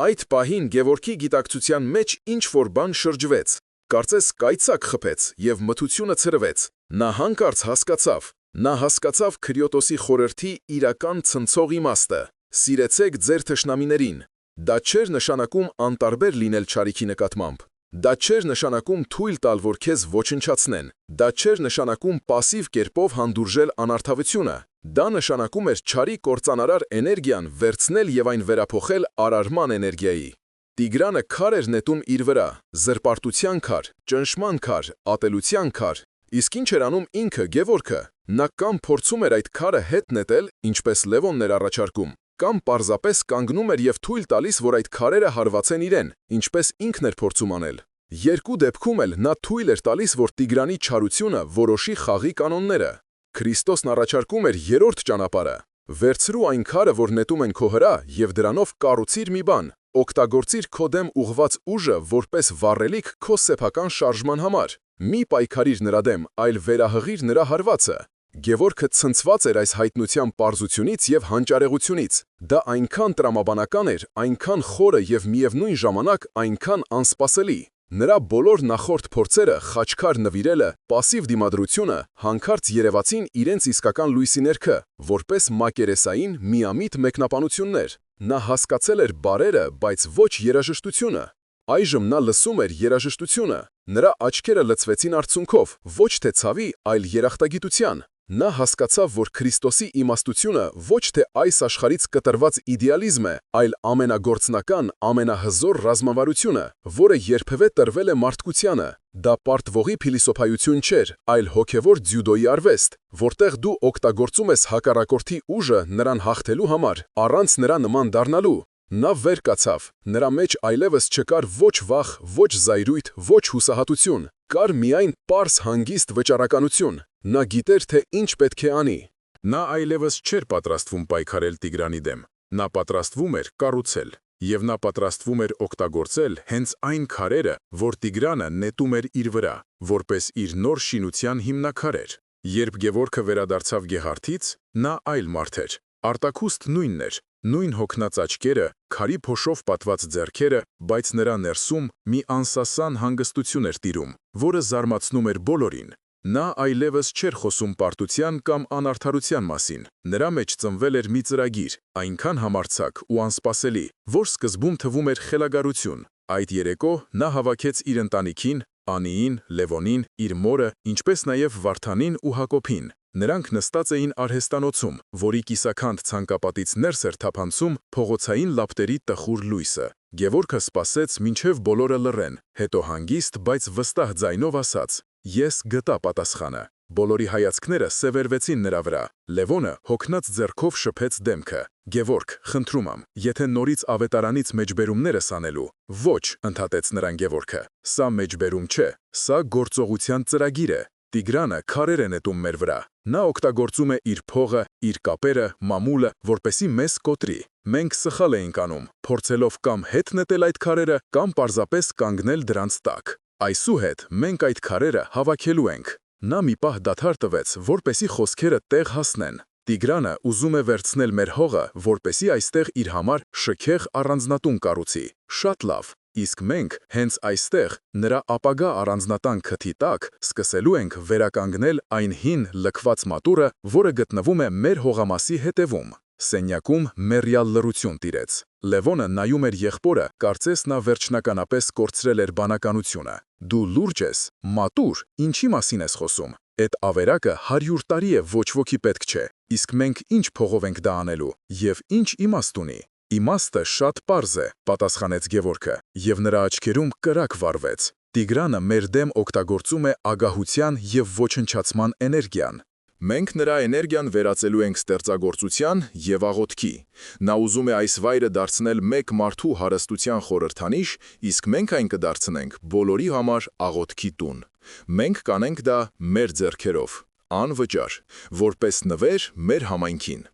Այդ պահին Գևորգի գիտակցության մեջ ինչ-որ բան շրջվեց, կարծես կայծակ խփեց եւ մթությունը ցրվեց։ Նա հանկարծ հասկացավ Քրիոտոսի խորհրդի իրական ցնցող իմաստը. «Սիրեցեք ձեր թշնամիներին»։ Դա չէր նշանակում անտարբեր լինել չարիքի նկատմամբ։ Դա չէր նշանակում թույլ տալ, որ քեզ ոչնչացնեն։ Դա չէր նշանակում պասիվ կերպով հանդուրժել անարդավությունը։ Դա նշանակում էր չարի կործանարար էներգիան վերցնել եւ այն վերափոխել արարման էներգիայի։ Տիգրանը քար էր նետում իր վրա, զրպարտության քար, ճնշման քար, ատելության քար։ Իսկ ինչ էր անում ինքը Գևորգը։ Նա կամ փորձում էր այդ քարը հետ նետել, ինչպես Լևոնն էր առաջարկում, կամ պարզապես կանգնում էր եւ թույլ տալիս, որ այդ քարերը հարվածեն իրեն, ինչպես ինքն էր փորձում անել։ Երկու դեպքում էլ նա թույլ էր տալիս, որ Տիգրանի չարությունը որոշի խաղի կանոնները։ Քրիստոսն առաջարկում էր երրորդ ճանապարհը. «Վերցրու այն քարը, որ նետում են քո վրա, եւ դրանով կառուցիր մի բան, օգտագործիր քո դեմ ուղղված ուժը որպես վառելիք քո սեփական շարժման համար։ Մի պայքարիր նրա դեմ, այլ վերահղիր նրա հարվածը»։ Գևորգը ցնցված էր այս հայտնության պարզությունից եւ հանճարեղությունից։ Դա այնքան տրամաբանական էր, այնքան խորը եւ միևնույն ժամանակ այնքան անսպասելի։ Նրա բոլոր նախորդ փորձերը, խաչքար նվիրելը, պասիվ դիմադրությունը, հանկարծ երևացին իրենց իսկական լույսի ներքո, որպես մակերեսային միամիտ մեկնաբանություններ։ Նա հասկացել էր բարերը, բայց ոչ երաժշտությունը։ Այժմ նա լսում էր երաժշտությունը։ Նրա աչքերը լցվեցին արցունքով, ոչ թե ցավի, այլ երախտագիտության։ Նա հասկացավ, որ Քրիստոսի իմաստությունը ոչ թե այս աշխարհից կտրված իդեալիզմ է, այլ ամենագործնական, ամենահզոր ռազմավարությունը, որը երբևէ տրվել է մարդկությանը։ Դա պարտվողի փիլիսոփայություն չէր, այլ հոգևոր ձյուդոյի արվեստ, որտեղ դու օգտագործում ես հակառակորդի ուժը նրան հաղթելու համար, առանց նրա նման դառնալու։ Նա վեր կացավ։ Նրա մեջ այլևս չկար ոչ վախ, ոչ զայրույթ, ոչ հուսահատություն։ Կար միայն պարզ հանգիստ վճռականություն։ Նա գիտեր, թե ինչ պետք է անի։ Նա այլևս չէր պատրաստվում պայքարել Տիգրանի դեմ։ Նա պատրաստվում էր կառուցել, եւ նա պատրաստվում էր օգտագործել հենց այն քարերը, որ Տիգրանը նետում էր իր վրա, որպես իր նոր շինության հիմնաքարեր։ Երբ Գևորգը վերադարձավ Գեհարդից, նա այլ մարդ էր։ Արտաքուստ նույնն էր, նույն հոգնած աչքերը, քարի փոշով պատված ձեռքերը, բայց նրա ներսում մի անսասան հանգստություն էր տիրում, որը զարմացնում էր բոլորին։ Նա այլևս չէր խոսում պարտության կամ անարդարության մասին։ Նրա մեջ ծնվել էր մի ծրագիր, այնքան համարձակ ու անսպասելի, որ սկզբում թվում էր խելագարություն։ Այդ երեկո նա հավաքեց իր ընտանիքին, Անիին, Լևոնին, իր մորը, ինչպես նաև Վարդանին ու Հակոբին։ Նրանք նստած էին արհեստանոցում, որի կիսաքանդ ցանկապատից ներս էր թափանցում փողոցային լապտերի տխուր լույսը։ Գևորգը սպասեց, մինչև բոլորը լռեն, հետո հանգիստ, բայց վստահ ձայնով ասաց. «Ես գտա պատասխանը»։ Բոլորի հայացքները սևեռվեցին նրա վրա։ Լևոնը հոգնած ձեռքով շփեց դեմքը։ «Գևորգ, խնդրում եմ, եթե նորից ավետարանից մեջբերումներ ես անելու»։ «Ոչ», ընդհատեց նրան Գևորգը։ «Սա մեջբերում չէ, սա գործողության ծրագիր է։ Տիգրանը քարեր է նետում մեր վրա։ Նա օգտագործում է իր փողը, իր կապերը, մամուլը, որպեսզի մեզ կոտրի։ Մենք սխալ էինք անում, փորձելով կամ հետ նետել այդ քարերը, կամ պարզապես կանգնել դրանց տակ։ Այսուհետ մենք այդ քարերը հավաքելու ենք»։ Նա մի պահ դադար տվեց, որպեսզի խոսքերը տեղ հասնեն։ Տիգրանը ուզում է վերցնել մեր հողը, որպեսզի այստեղ իր համար շքեղ առանձնատուն կառուցի։ Շատ լավ, իսկ մենք հենց այստեղ նրա ապագա առանձնատան քթի տակ սկսելու ենք վերականգնել այն հին լքված մատուրը, որը գտնվում է մեր հողամասի հետևում։ Սենյակում մեռյալ լռություն տիրեց։ Լևոնը նայում էր եղբորը, կարծես նա վերջնականապես կորցրել էր բանականությունը։ Դու լուրջ ես, մատուր, ինչի մասին ես խոսում։ Էդ ավերակը 100 տարի է ոչ ոքի պետք չէ, իսկ մենք ինչ փողով ենք դա անելու, եւ ինչ իմաստ ունի։ Իմաստը շատ պարզ է, պատասխանեց Գևորգը, եւ նրա աչքերում կրակ վառվեց։ Տիգրանը մեր դեմ օգտագործում է ագահության եւ ոչնչացման էներգիան։ Մենք նրա էներգիան վերածելու ենք ստեղծագործության եւ աղոթքի։ Նա ուզում է այս վայրը դարձնել մեկ մարդու հարստության խորհրդանիշ, իսկ մենք այն կդարձնենք բոլորի համար աղոթքի տուն։ Մենք կանենք դա մեր ձեռքերով, անվճար, որպես նվեր մեր համայնքին։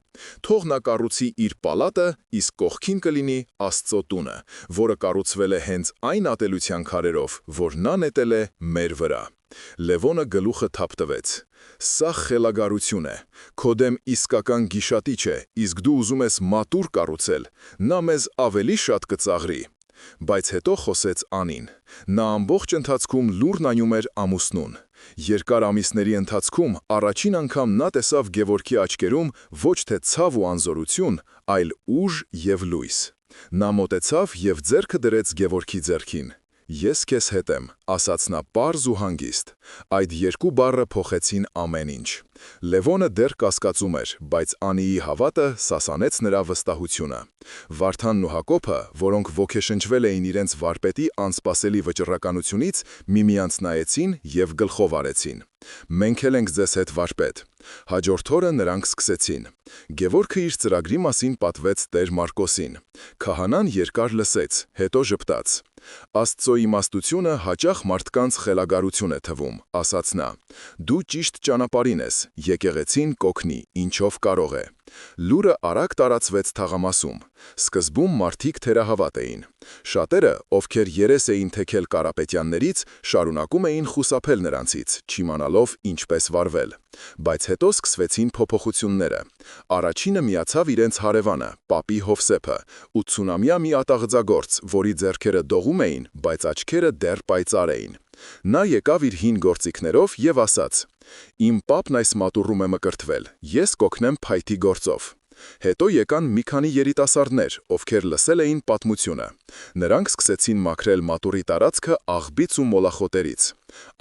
Թող նա կառուցի իր պալատը, իսկ կողքին կլինի Աստծո տունը, որը կառուցվել է հենց այն ատելության քարերով, որ նա նետել է մեր վրա։ Լևոնը գլուխը թափտվեց։ Սա խելագարություն է, քո դեմ իսկական գիշատիչ է, իսկ դու ուզում ես մատուր կառուցել, նա մեզ ավելի շատ կծաղրի։ Բայց հետո խոսեց Անին։ Նա ամբողջ ընթացքում լուր նայում էր ամուսնուն։ Երկար ամիսների ընթացքում առաջին անգամ նա տեսավ Գևորգի աչքերում ոչ թե ցավ ու անզորություն, այլ ուժ եւ լույս։ Նա մոտեցավ եւ ձեռքը դրեց Գևորգի ձեռքին։ Ես քեզ հետ եմ, ասաց նա պարզ ու հանգիստ։ Այդ երկու բառը փոխեցին ամեն ինչ։ Լևոնը դեռ կասկածում էր, բայց Անիի հավատը սասանեց նրա վստահությունը։ Վարդանն ու Հակոբը, որոնք ոգեշնչվել էին իրենց վարպետի անսպասելի վճռականությունից, միմյանց նայեցին եւ գլխով արեցին։ Մենք էլ ենք ձեզ հետ վարպետ։ Հաջորդ օրը նրանք սկսեցին։ Գևորգը իր ծրագրի մասին պատվեց Տեր Մարկոսին։ Քահանան երկար լսեց, հետո ժպտաց։ Աստծո իմաստությունը հաճախ մարդկանց խելագարություն է թվում, ասաց նա։ Դու ճիշտ ճանապարհին ես, եկեղեցին կօգնի, ինչով կարող է։ Լուրը արագ տարածվեց թաղամասում։ Սկզբում մարդիկ թերահավատ էին։ Շատերը, ովքեր երես էին թեքել Կարապետյաններից, շարունակում էին խուսափել նրանցից, չիմանալով ինչպես վարվել։ Բայց հետո սկսվեցին փոփոխությունները։ Առաջինը միացավ իրենց հարևանը, Պապի Հովսեփը, 80-ամյա մի ատաղձագործ, որի ձեռքերը դողում էին, բայց աչքերը դեռ պայծառ էին։ Նա եկավ իր հին գործիքներով եւ ասաց. «Իմ պապն այս մատուռում է մկրտվել, ես կօգնեմ փայտի գործով»։ Հետո եկան մի քանի երիտասարդներ, ովքեր լսել էին պատմությունը։ Նրանք սկսեցին մաքրել մատուռի տարածքը աղբից ու մոլախոտերից։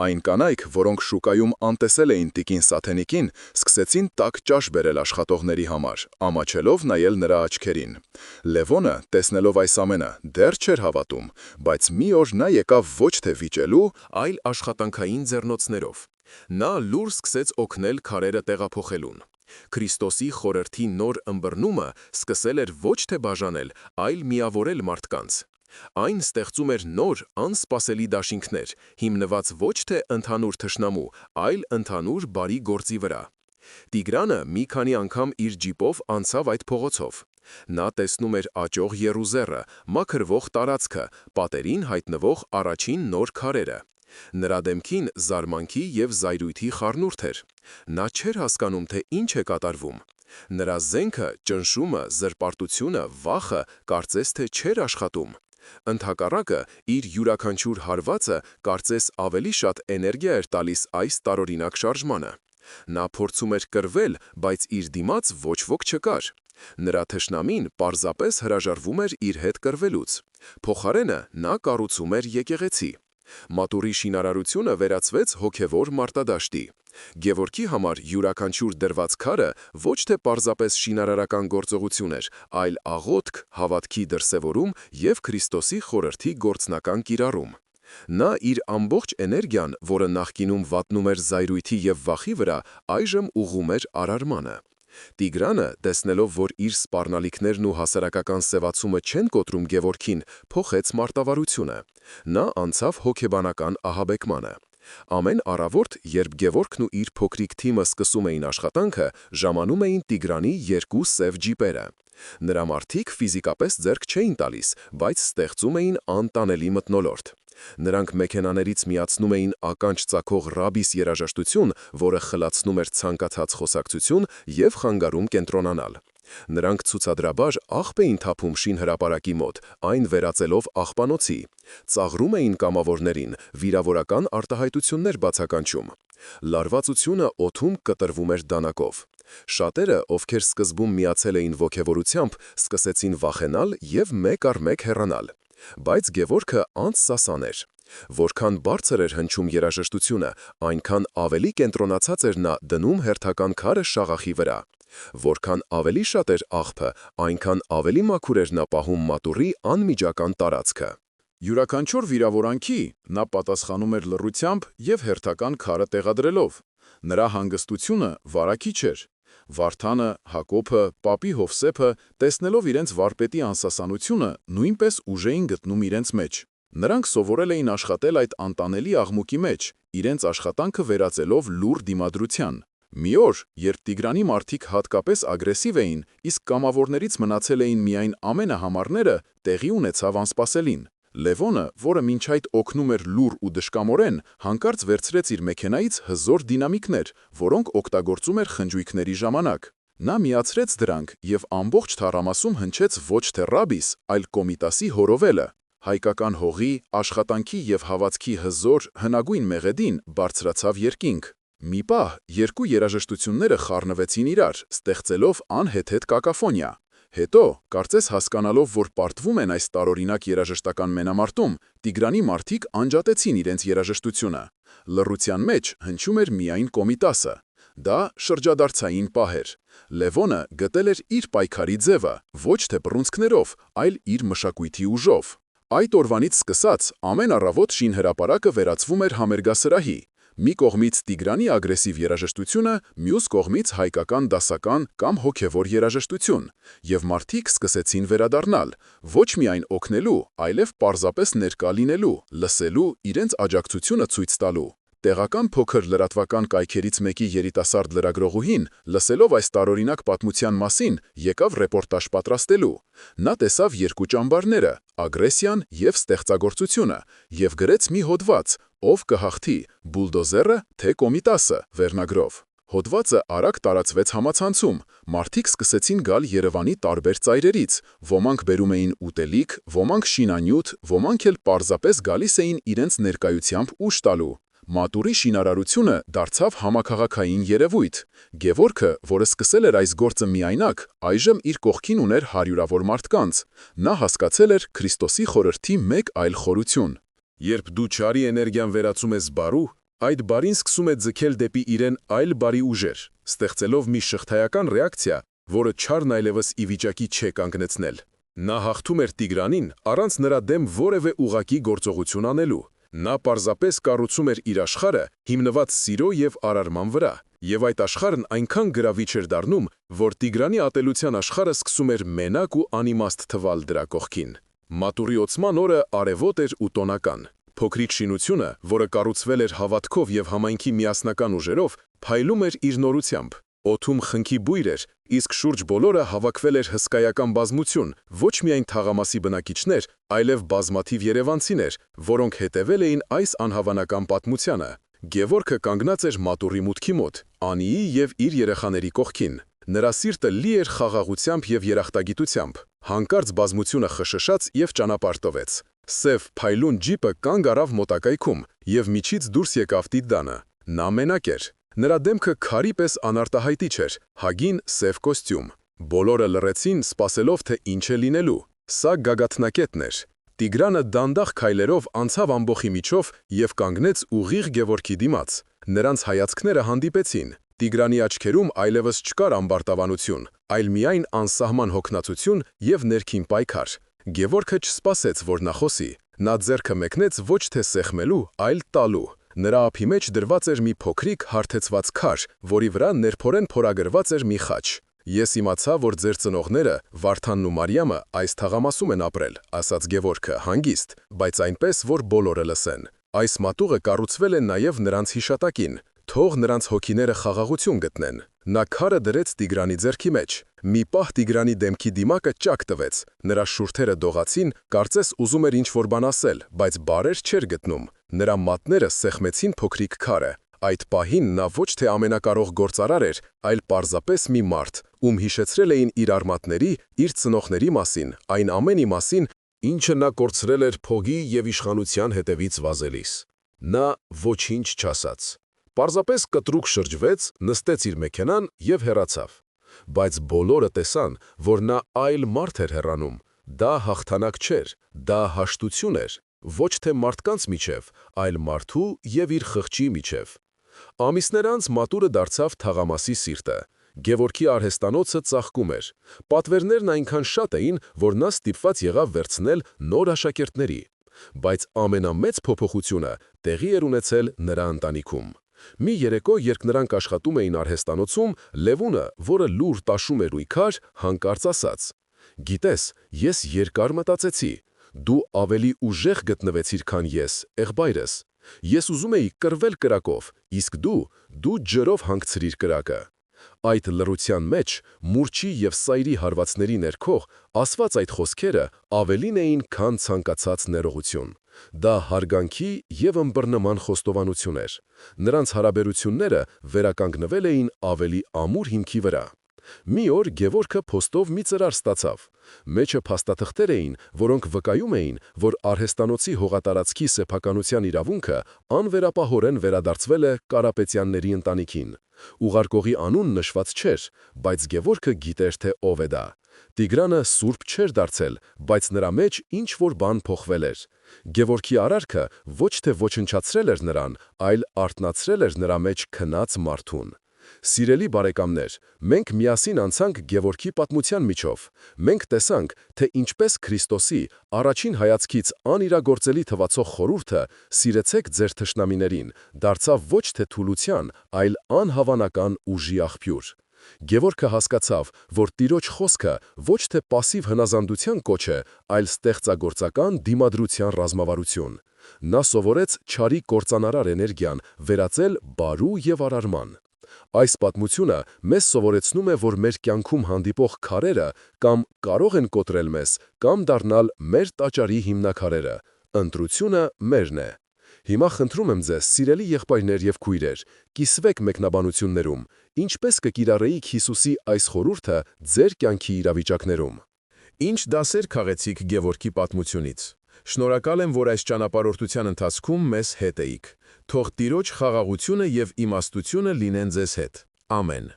Այն կանայք, որոնք շուկայում անտեսել էին տիկին Սաթենիկին, սկսեցին տաք ճաշ բերել աշխատողների համար, ամաչելով նայել նրա աչքերին։ Լևոնը, տեսնելով այս ամենը, դեռ չէր հավատում, բայց մի օր նա եկավ ոչ թե վիճելու, այլ աշխատանքային ձեռնոցներով։ Նա լուր սկսեց օգնել քարերը տեղափոխելուն։ Քրիստոսի խորհրդի նոր ըմբռնումը սկսել էր ոչ թե բաժանել, այլ միավորել մարդկանց։ Այն ստեղծում էր նոր, անսպասելի դաշինքներ, հիմնված ոչ թե ընդհանուր թշնամու, այլ ընդհանուր բարի գործի վրա։ Տիգրանը մի քանի անգամ իր ջիպով անցավ այդ փողոցով։ Նա տեսնում էր աճող եռուզեռը, մաքրվող տարածքը, պատերին հայտնվող առաջին նոր քարերը։ Նրա դեմքին զարմանքի եւ զայրույթի խառնուրդ էր։ Նա չէր հասկանում, թե ինչ է կատարվում։ Նրա զենքը, ճնշումը, զրպարտությունը, վախը կարծես թե չէր աշխատում։ Ընդհակառակը, իր յուրաքանչյուր հարվածը կարծես ավելի շատ էներգիա էր տալիս այս տարօրինակ շարժմանը։ Նա փորձում էր կռվել, բայց իր դիմաց ոչ ոք չկար։ Նրա թշնամին պարզապես հրաժարվում էր իր հետ կռվելուց։ Փոխարենը նա կառուցում էր եկեղեցի։ Մատուռի շինարարությունը վերածվեց հոգևոր մարտադաշտի։ Գևորգի համար յուրաքանչյուր դրված քարը ոչ թե պարզապես շինարարական գործողություն էր, այլ աղոթք, հավատքի դրսևորում եւ Քրիստոսի խորհրդի գործնական կիրառում։ Նա իր ամբողջ էներգիան, որը նախկինում վատնում էր զայրույթի եւ վախի վրա, այժմ ուղղում էր արարմանը։ Տիգրանը, տեսնելով, որ իր սպառնալիքներն ու հասարակական սևացումը չեն կոտրում Գևորգին, փոխեց մարտավարությունը։ Նա անցավ հոգեբանական ահաբեկմանը։ Ամեն առավոտ, երբ Գևորգն ու իր փոքրիկ թիմը սկսում էին աշխատանքը, ժամանում էին Տիգրանի երկու սև ջիպերը։ Նրա մարդիկ ֆիզիկապես ձեռք չէին տալիս, բայց ստեղծում էին անտանելի մթնոլորտ։ Նրանք մեքենաներից միացնում էին ականջ ծակող ռաբիս երաժշտություն, որը խլացնում էր ցանկացած խոսակցություն և խանգարում կենտրոնանալ։ Նրանք ցուցադրաբար աղբ էին թափում շինհրապարակի մոտ, այն վերածելով աղբանոցի, ծաղրում էին կամավորներին, վիրավորական արտահայտություններ բացականչում։ Լարվածությունը օդում կտրվում էր դանակով։ Շատերը, ովքեր սկզբում միացել էին ոգևորությամբ, սկսեցին վախենալ և մեկ առ մեկ հեռանալ։ Բայց Գևորգը անսասան էր։ Որքան բարձր էր հնչում երաժշտությունը, այնքան ավելի կենտրոնացած էր նա դնում հերթական քարը շաղախի վրա։ Որքան ավելի շատ էր աղբը, այնքան ավելի մաքուր էր նա պահում մատուռի անմիջական տարածքը։ Յուրաքանչյուր վիրավորանքի նա պատասխանում էր լռությամբ և հերթական քարը տեղադրելով։ Նրա հանգստությունը վարակիչ էր։ Վարդանը, Հակոբը, պապի Հովսեփը, տեսնելով իրենց վարպետի անսասանությունը, նույնպես ուժ էին գտնում իրենց մեջ։ Նրանք սովորել էին աշխատել այդ անտանելի աղմուկի մեջ, իրենց աշխատանքը վերածելով լուռ դիմադրության։ Մի օր, երբ Տիգրանի մարդիկ հատկապես ագրեսիվ էին, իսկ կամավորներից մնացել էին միայն ամենահամարները, տեղի ունեցավ անսպասելին։ Լևոնը, որը մինչ այդ օգնում էր լուռ ու դժկամորեն, հանկարծ վերցրեց իր մեքենայից հզոր դինամիկներ, որոնք օգտագործում էր խնջույքների ժամանակ։ Նա միացրեց դրանք և ամբողջ թառամասում հնչեց ոչ թե ռաբիս, այլ Կոմիտասի հորովելը։ Հայկական հողի, աշխատանքի և հավատքի հզոր, հնագույն մեղեդին բարձրացավ երկինք։ Մի պահ երկու երաժշտությունները խառնվեցին իրար, ստեղծելով անհեթեթ կակաֆոնիա։ Հետո, կարծես հասկանալով, որ պարտվում են այս տարօրինակ երաժշտական մենամարտում, Տիգրանի մարդիկ անջատեցին իրենց երաժշտությունը։ Լռության մեջ հնչում էր միայն Կոմիտասը։ Դա շրջադարձային պահ էր։ Լևոնը գտել էր իր պայքարի ձևը, ոչ թե բռունցքներով, այլ իր մշակույթի ուժով։ Այդ օրվանից սկսած, ամեն առավոտ շինհրապարակը վերածվում էր համերգասրահի։ Մի կողմից Տիգրանի ագրեսիվ երաժշտությունը, մյուս կողմից հայկական դասական կամ հոգևոր երաժշտություն, և մարդիկ սկսեցին վերադառնալ, ոչ միայն օգնելու, այլև պարզապես ներկա լինելու, լսելու, իրենց աջակցությունը ցույց տալու։ Տեղական փոքր լրատվական կայքերից մեկի երիտասարդ լրագրողուհին, լսելով այս տարօրինակ պատմության մասին, եկավ ռեպորտաժ պատրաստելու։ Նա տեսավ երկու ճամբարները՝ ագրեսիան և ստեղծագործությունը, և գրեց մի հոդված, «Ով կհաղթի՝ բուլդոզերը, թե Կոմիտասը» վերնագրով։ Հոդվածը արագ տարածվեց համացանցում, մարդիկ սկսեցին գալ Երևանի տարբեր ծայրերից, ոմանք բերում էին ուտելիք, ոմանք շինանյութ, ոմանք էլ պարզապես գալիս էին իրենց ներկայությամբ ուժ տալու։ Մատուռի շինարարությունը դարձավ համաքաղաքային երևույթ։ Գևորգը, որը սկսել էր այս գործը միայնակ, այժմ իր կողքին ուներ հարյուրավոր մարդկանց։ Նա հասկացել էր Քրիստոսի խորհրդի մեկ այլ խորություն։ Երբ դու չարի էներգիան վերածում ես բարու, այդ բարին սկսում է ձգել դեպի իրեն այլ բարի ուժեր, ստեղծելով մի շղթայական ռեակցիա, որը չարն այլևս ի վիճակի չէ կանգնեցնել։ Նա հաղթում էր Տիգրանին առանց նրա դեմ որևէ ուղղակի գործողություն անելու։ Նա պարզապես կառուցում էր իր աշխարհը, հիմնված սիրո և արարման վրա, և այդ աշխարհն այնքան գրավիչ էր դառնում, որ Տիգրանի ատելության աշխարհը սկսում էր մենակ ու անիմաստ թվալ դրա կողքին։ Մատուռի ոցման օրը արևոտ էր ու տոնական։ Փոքրիկ շինությունը, որը կառուցվել էր հավատքով և համայնքի միասնական ուժերով, փայլում էր իր նորությամբ։ Օդում խնքի բույր էր, իսկ շուրջ բոլորը հավաքվել էր հսկայական բազմություն, ոչ միայն թաղամասի բնակիչներ, այլև բազմաթիվ երևանցիներ, որոնք հետևել էին այս անհավանական պատմությանը։ Գևորգը կանգնած էր մատուռի մուտքի մոտ, Անիի և իր երեխաների կողքին։ Նրա սիրտը լի էր խաղաղությամբ և երախտագիտությամբ։ Հանկարծ բազմությունը խշշաց և ճանապարհ տվեց։ Սև փայլուն ջիպը կանգ առավ մոտակայքում, և միջից դուրս եկավ Տիգրանը։ Նա մենակ էր։ Նրա դեմքը քարի պես անարտահայտիչ էր, հագին սև կոստյում։ Բոլորը լռեցին, սպասելով, թե ինչ է լինելու։ Սա գագաթնակետն էր։ Տիգրանը դանդաղ քայլերով անցավ ամբոխի միջով և կանգնեց ուղիղ Գևորգի դիմաց։ Նրանց հայացքները հանդիպեցին։ Տիգրանի աչքերում այլևս չկար ամբարտավանություն, այլ միայն անսահման հոգնածություն և ներքին պայքար։ Գևորգը չսպասեց, որ նա խոսի։ Նա ձեռքը մեկնեց ոչ թե սեղմելու, այլ տալու։ Նրա ափի մեջ դրված էր մի փոքրիկ հարթեցված քար, որի վրա ներփորեն փորագրված էր մի խաչ։ «Ես իմացա, որ ձեր ծնողները, Վարդանն ու Մարիամը, այս թաղամասում են ապրել», ասաց Գևորգը հանգիստ, բայց այնպես, որ բոլորը լսեն։ «Այս մատուռը կառուցվել է նաև նրանց հիշատակին։ թող նրանց հոգիները խաղաղություն գտնեն։ Նա քարը դրեց Տիգրանի ձեռքի մեջ։ Մի պահ Տիգրանի դեմքի դիմակը ճակ տվեց։ Նրա շուրթերը դողացին, կարծես ուզում էր ինչ-որ բան ասել, բայց բառեր չէր գտնում։ Նրա մատները սեղմեցին փոքրիկ քարը։ Այդ պահին նա ոչ թե ամենակարող գործարար էր, այլ պարզապես մի մարդ, ում հիշեցրել էին իր արմատների, իր ծնողների մասին, այն ամենի մասին, ինչը նա կորցրել էր փողի և իշխանության հետևից վազելիս։ Նա ոչինչ չասաց։ Պարզապես կտրուկ շրջվեց, նստեց իր մեքենան և հեռացավ։ Բայց բոլորը տեսան, որ նա այլ մարդ էր հեռանում։ Դա հաղթանակ չէր, դա հաշտություն էր, ոչ թե մարդկանց միջև, այլ մարդու և իր խղճի միջև։ Ամիսներ անց մատուրը դարձավ թաղամասի սիրտը։ Գևորգի արհեստանոցը ծաղկում էր։ Պատվերներն այնքան շատ էին, որ նա ստիպված եղավ վերցնել նոր աշակերտների։ Բայց ամենամեծ փոփոխությունը տեղի էր ունեցել նրա ընտանիքում։ Մի երեկո, երբ նրանք աշխատում էին արհեստանոցում, Լևոնը, որը լուր տաշում էր ուղիքար, հանկարծ ասաց. «Գիտես, ես երկար մտածեցի։ Դու ավելի ուժեղ գտնվեցիր, քան ես, եղբայրս։ Ես ուզում էի կռվել կրակով, իսկ դու ջրով հանգցրիր կրակը»։ Այդ լռության մեջ, մուրճի և սայրի հարվածների ներքո, ասված այդ խոսքերը ավելին էին, քան ցանկացած ներողություն։ Դա հարգանքի և ըմբռնման խոստովանություն էր։ Նրանց հարաբերությունները վերականգնվել էին ավելի ամուր հիմքի վրա։ Մի օր Գևորգը փոստով մի ծրար ստացավ։ Մեջը փաստաթղթեր էին, որոնք վկայում էին, որ արհեստանոցի հողատարածքի սեփականության իրավունքը անվերապահորեն վերադարձվել է Կարապետյանների ընտանիքին։ Ուղարկողի անուն նշված չէր, բայց Գևորգը գիտեր, թե ով է դա։ Տիգրանը սուրբ չէր դարձել, բայց նրա մեջ ինչ-որ բան փոխվել էր։ Գևորգի արարքը ոչ թե ոչնչացրել էր նրան, այլ արթնացրել էր նրա մեջ քնած մարդուն։ Սիրելի բարեկամներ, մենք միասին անցանք Գևորգի պատմության միջով։ Մենք տեսանք, թե ինչպես Քրիստոսի առաջին հայացքից անիրագործելի թվացող խորհուրդը «Սիրեցեք ձեր թշնամիներին» դարձավ ոչ թե թուլության, այլ անհավանական ուժի աղբյուր։ Գևորգը հասկացավ, որ Տիրոջ խոսքը ոչ թե պասիվ հնազանդության կոչ է, այլ ստեղծագործական դիմադրության ռազմավարություն։ Նա սովորեց չարի կործանարար էներգիան վերածել բարու և արարման։ Այս պատմությունը մեզ սովորեցնում է, որ մեր կյանքում հանդիպող քարերը կամ կարող են կոտրել մեզ, կամ դառնալ մեր տաճարի հիմնաքարերը։ Ընտրությունը մերն է։ Հիմա խնդրում եմ ձեզ, սիրելի եղբայրներ և քույրեր, կիսվեք մեկնաբանություններում, ինչպես կկիրառեիք Հիսուսի այս խորհուրդը ձեր կյանքի իրավիճակներում։ Ինչ դասեր քաղեցիք Գևորգի պատմությունից։ Շնորհակալ եմ, որ այս ճանապարհորդության ընթացքում մեզ հետ էիք։ Թող Տիրոջ խաղաղությունը և իմաստությունը լինեն ձեզ հետ։ Ամեն։